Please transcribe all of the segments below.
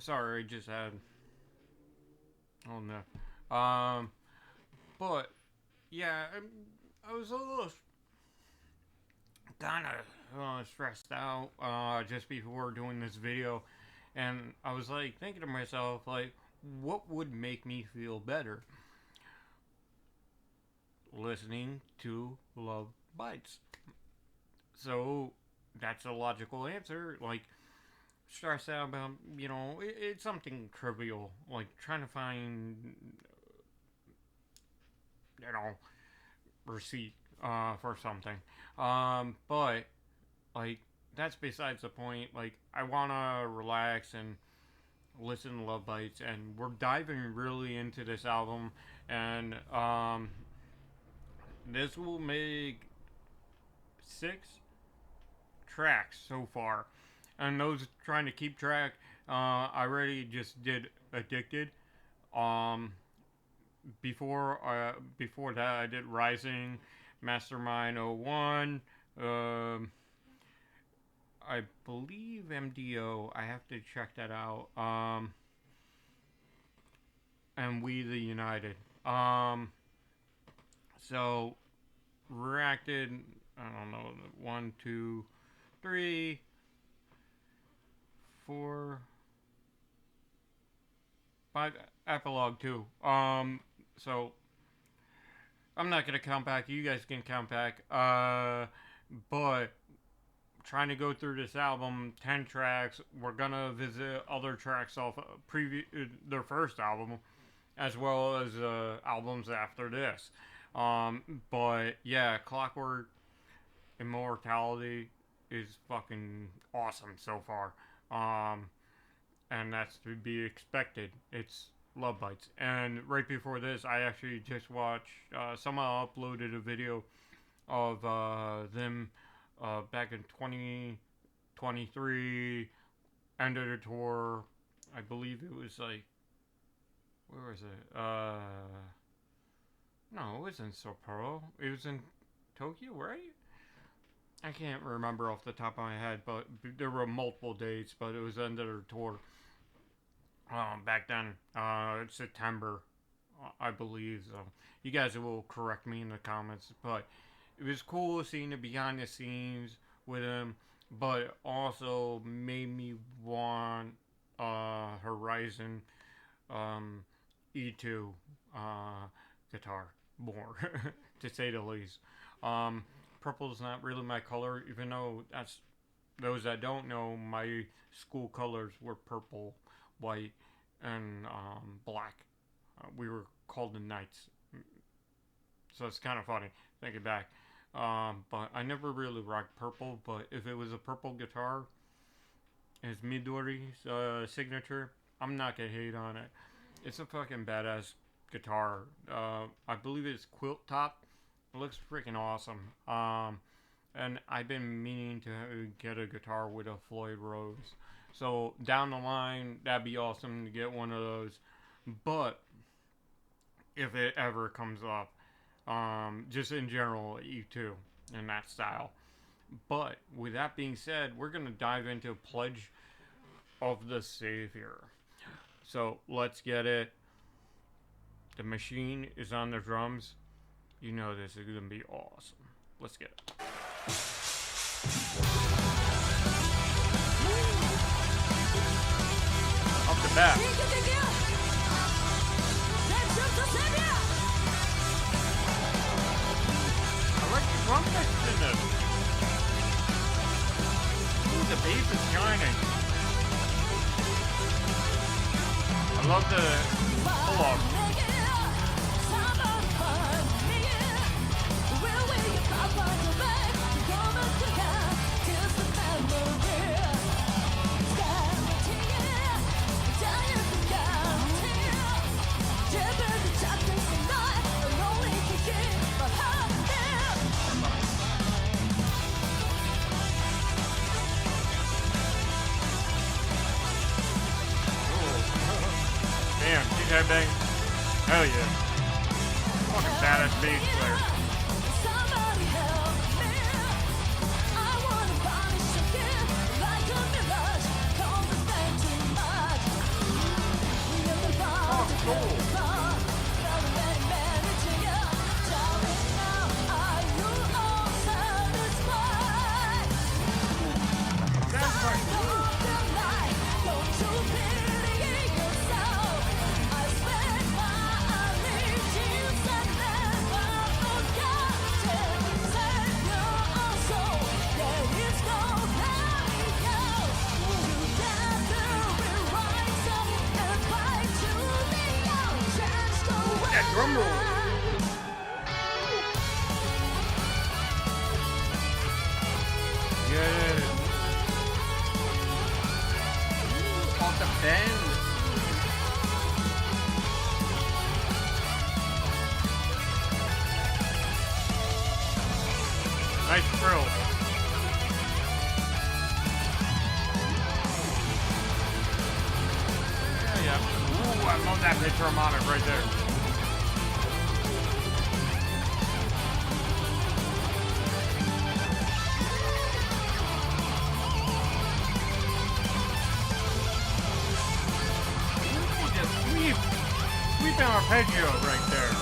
Sorry, I just had. Oh no. But yeah, I was a little kind of stressed out just before doing this video, and I was like thinking to myself, like, what would make me feel better? Listening to Love Bites. So that's a logical answer. Like, stressed out about, it's something trivial, like trying to find, you know, receipt for something. But like that's besides the point. Like I wanna relax and listen to Love Bites, and we're diving really into this album, and this will make 6 tracks so far. And those trying to keep track, I already just did Addicted. Um, before that, I did Rising, Mastermind '01. Um, I believe MDO. I have to check that out. And We the United. So reacted. I don't know. 1, 2, 3, 4, 5. Epilogue 2. So I'm not gonna count back. You guys can count back. But trying to go through this album, 10 tracks. We're gonna visit other tracks off their first album, as well as albums after this. But yeah, Clockwork Immortality is fucking awesome so far. And that's to be expected. It's Love Bites. And right before this, I actually just watched, someone uploaded a video of them back in 2023, end of the tour. I believe it was like, where was it? No, it wasn't Sapporo. It was in Tokyo, right? I can't remember off the top of my head, but there were multiple dates, but it was the end of their tour. Back then, September, I believe. So you guys will correct me in the comments, but it was cool seeing the behind the scenes with him, but also made me want Horizon E2 guitar more, to say the least. Purple is not really my color, even though that's those that don't know, my school colors were purple, white, and black. We were called the Knights, so it's kind of funny thinking back. But I never really rocked purple. But if it was a purple guitar, as Midori's signature, I'm not gonna hate on it. It's a fucking badass guitar. I believe it's quilt top. It looks freaking awesome. And I've been meaning to get a guitar with a Floyd Rose. So down the line, that'd be awesome to get one of those. But if it ever comes up, just in general, E2 in that style. But with that being said, we're gonna dive into Pledge of the Saviour. So let's get it. The machine is on the drums. You know this is gonna be awesome. Let's get it. Off the bat. I like the drum mix in this. Ooh, the bass is shining. I love the pull-off. Damn, she's headbang. Hell yeah. Fucking badass bass player. Drum roll. Yeah. Off the bend. Nice thrill. Yeah. Ooh, I love that pitch harmonic right there. Sweep arpeggio right there.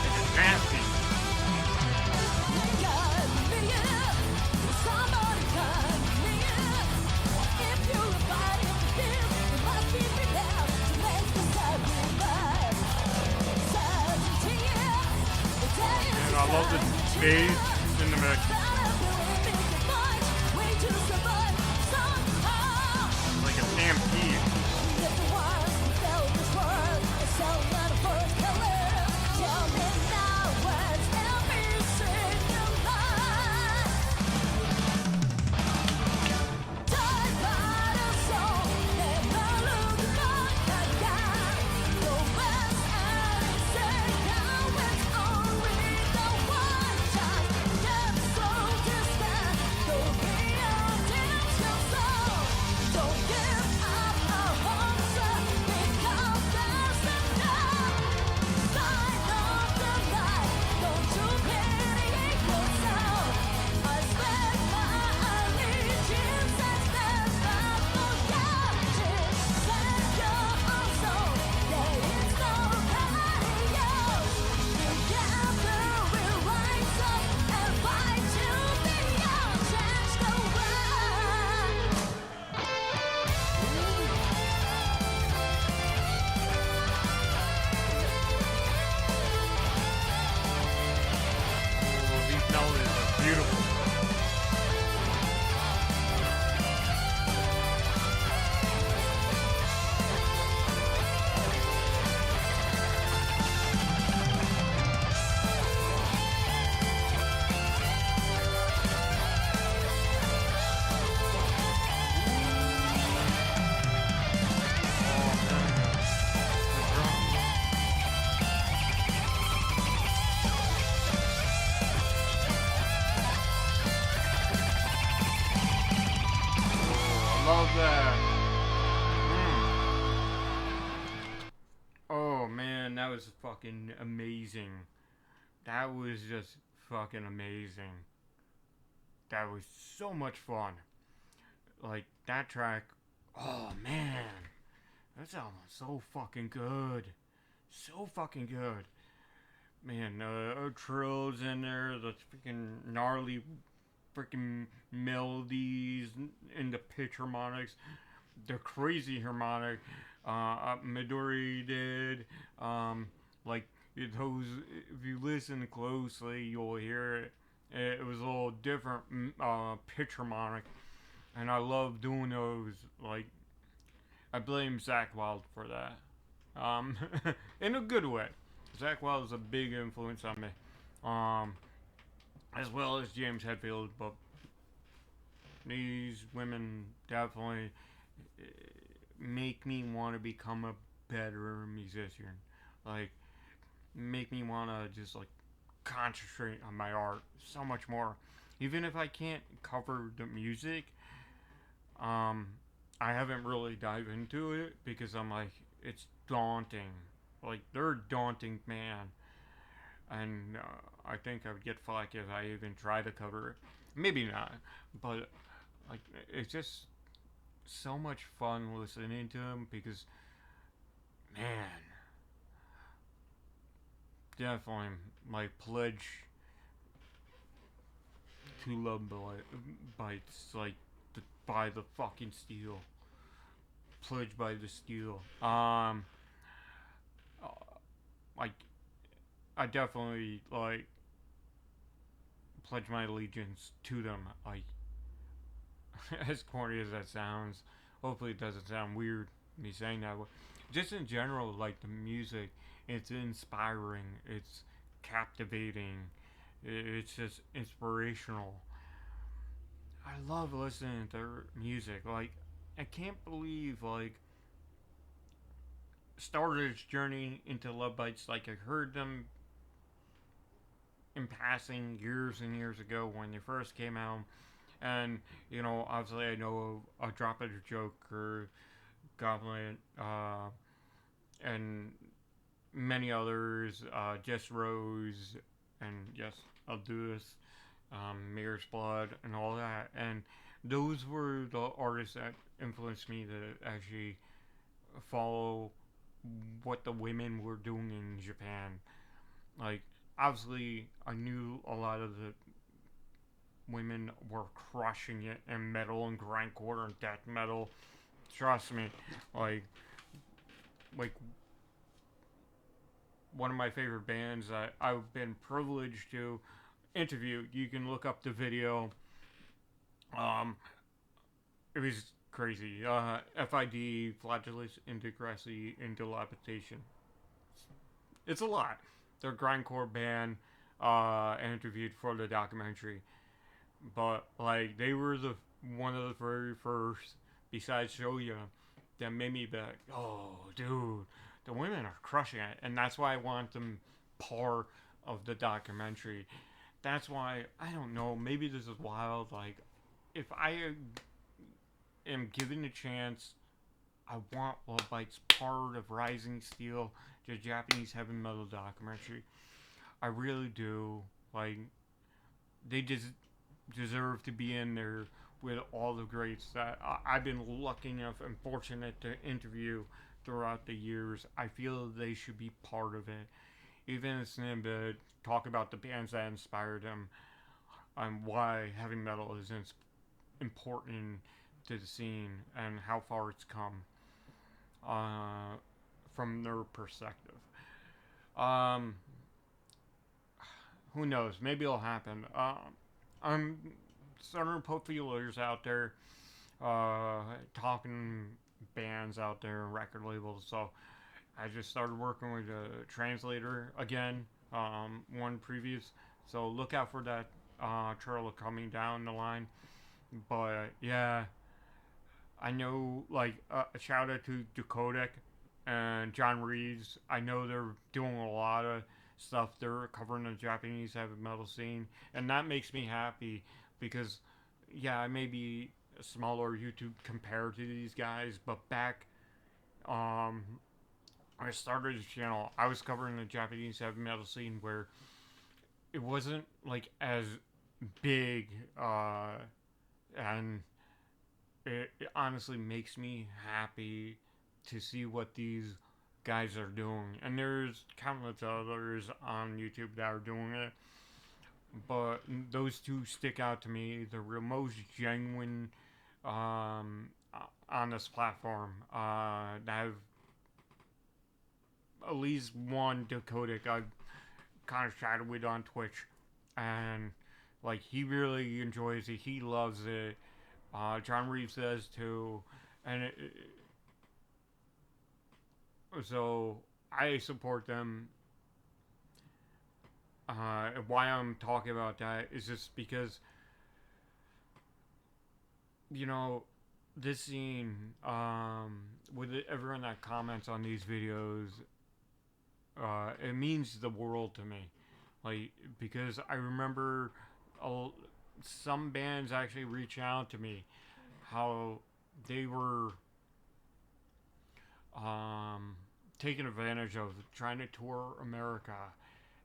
It's nasty. And I love the bass in the mix. Like a stampede. Love that. Oh man, that was fucking amazing. That was just fucking amazing. That was so much fun. Like, that track, oh man. That sounds so fucking good. So fucking good. Man, trills in there, the freaking gnarly freaking melodies and the pitch harmonics, the crazy harmonic Midori did. Like those, if you listen closely, you'll hear it. It was a little different pitch harmonic, and I love doing those. Like, I blame Zach Wild for that, in a good way. Zach Wild is a big influence on me. As well as James Hetfield, but these women definitely make me want to become a better musician. Like, make me want to just like concentrate on my art so much more. Even if I can't cover the music, I haven't really dived into it because I'm like, it's daunting. Like, they're a daunting man. And I think I would get flack if I even try to cover it. Maybe not, but like it's just so much fun listening to them because man, definitely my pledge to love bites like by the fucking steel. Pledge by the steel. Uh, like I definitely like pledge my allegiance to them. Like as corny as that sounds, hopefully it doesn't sound weird me saying that. Just in general, like the music, it's inspiring. It's captivating. It's just inspirational. I love listening to their music. Like I can't believe like started its journey into Love Bites. Like I heard them in passing years and years ago when they first came out, and obviously I know a Drop It a Joke or Goblin, and many others, Just Rose, and yes, I'll do this, Mayor's Blood, and all that, and those were the artists that influenced me to actually follow what the women were doing in Japan. Like, obviously, I knew a lot of the women were crushing it in metal and grindcore and death metal. Trust me, like, like one of my favorite bands that I've been privileged to interview. You can look up the video. Um, it was crazy. FID, Flagellus, Integration, Indilapidation. It's a lot. They're a grindcore band, interviewed for the documentary. But like they were the one of the very first, besides Shoya, that made me be like, oh, dude, the women are crushing it, and that's why I want them part of the documentary. That's why I don't know. Maybe this is wild. Like, if I am given a chance, I want Love Bites part of Rising Steel, the Japanese heavy metal documentary. I really do. Like, they just deserve to be in there with all the greats that I've been lucky enough and fortunate to interview throughout the years. I feel they should be part of it. Even if it's to talk about the bands that inspired them and why heavy metal is important to the scene and how far it's come from their perspective. Um, who knows? Maybe it'll happen. I'm starting to put feelers out there, talking bands out there, record labels. So I just started working with a translator again, one previous. So look out for that trailer coming down the line. But yeah, I know like a shout out to Decodec and John Reeves. I know they're doing a lot of stuff. They're covering the Japanese heavy metal scene, and that makes me happy because yeah, I may be a smaller YouTube compared to these guys, but back I started this channel, I was covering the Japanese heavy metal scene where it wasn't like as big, and it honestly makes me happy to see what these guys are doing. And there's countless others on YouTube that are doing it, but those two stick out to me. They're the most genuine on this platform. That have at least one Decodec I've kind of chatted with on Twitch, and like he really enjoys it. He loves it. John Reeves says too, and so I support them. Why I'm talking about that is just because you know this scene, with everyone that comments on these videos, it means the world to me. Like because I remember some bands actually reach out to me how they were taking advantage of trying to tour America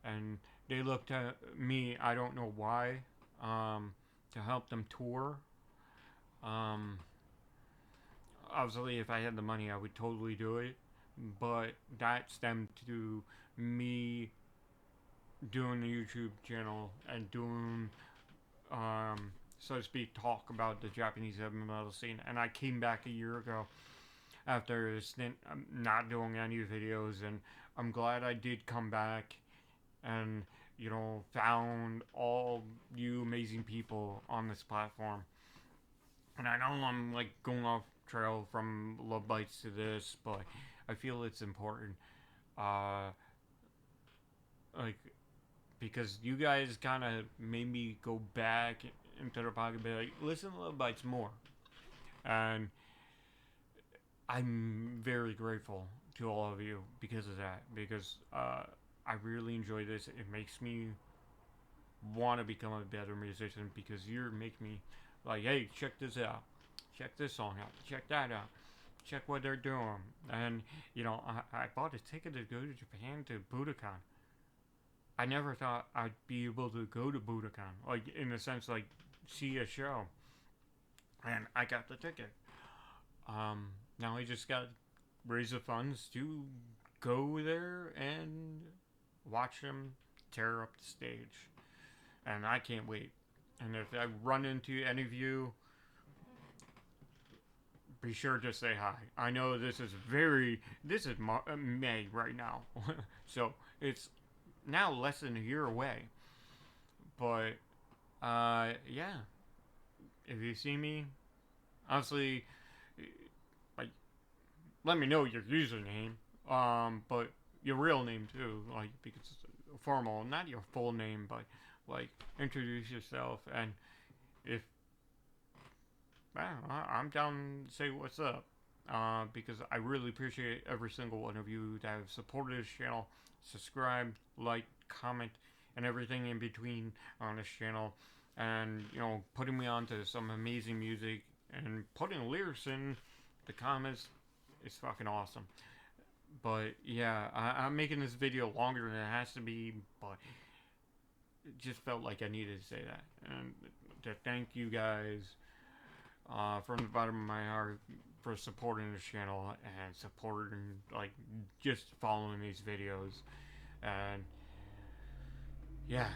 and they looked at me. I don't know why. To help them tour. Um, Obviously, if I had the money, I would totally do it. But that stemmed to me doing the YouTube channel and doing, so to speak, talk about the Japanese heavy metal scene. And I came back a year ago after a stint not doing any videos, and I'm glad I did come back and found all you amazing people on this platform. And I know I'm like going off trail from Love Bites to this, but I feel it's important. Uh, like because you guys kind of made me go back into the pocket and be like, listen to Love Bites more. And I'm very grateful to all of you because of that. Because I really enjoy this. It makes me want to become a better musician because you're making me like, hey, check this out. Check this song out. Check that out. Check what they're doing. And, I bought a ticket to go to Japan to Budokan. I never thought I'd be able to go to Budokan, like in the sense like see a show, and I got the ticket. Now I just got to raise the funds to go there and watch them tear up the stage, and I can't wait. And if I run into any of you, be sure to say hi. I know this is May right now, so it's now less than a year away. But yeah, if you see me, honestly, like let me know your username, but your real name too, like because it's formal, not your full name, but like introduce yourself, and if I'm down to say what's up. Because I really appreciate every single one of you that have supported this channel, subscribed, like, comment, and everything in between on this channel. And, putting me on to some amazing music and putting lyrics in the comments is fucking awesome. But yeah, I'm making this video longer than it has to be, but it just felt like I needed to say that. And to thank you guys from the bottom of my heart for supporting this channel and supporting, like, just following these videos. And yeah,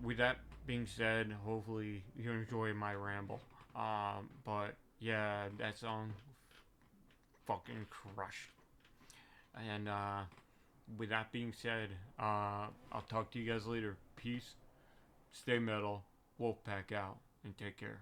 with that being said, hopefully you enjoy my ramble. But yeah, that song fucking crushed. And with that being said, I'll talk to you guys later. Peace, stay metal, Wolfpack out, and take care.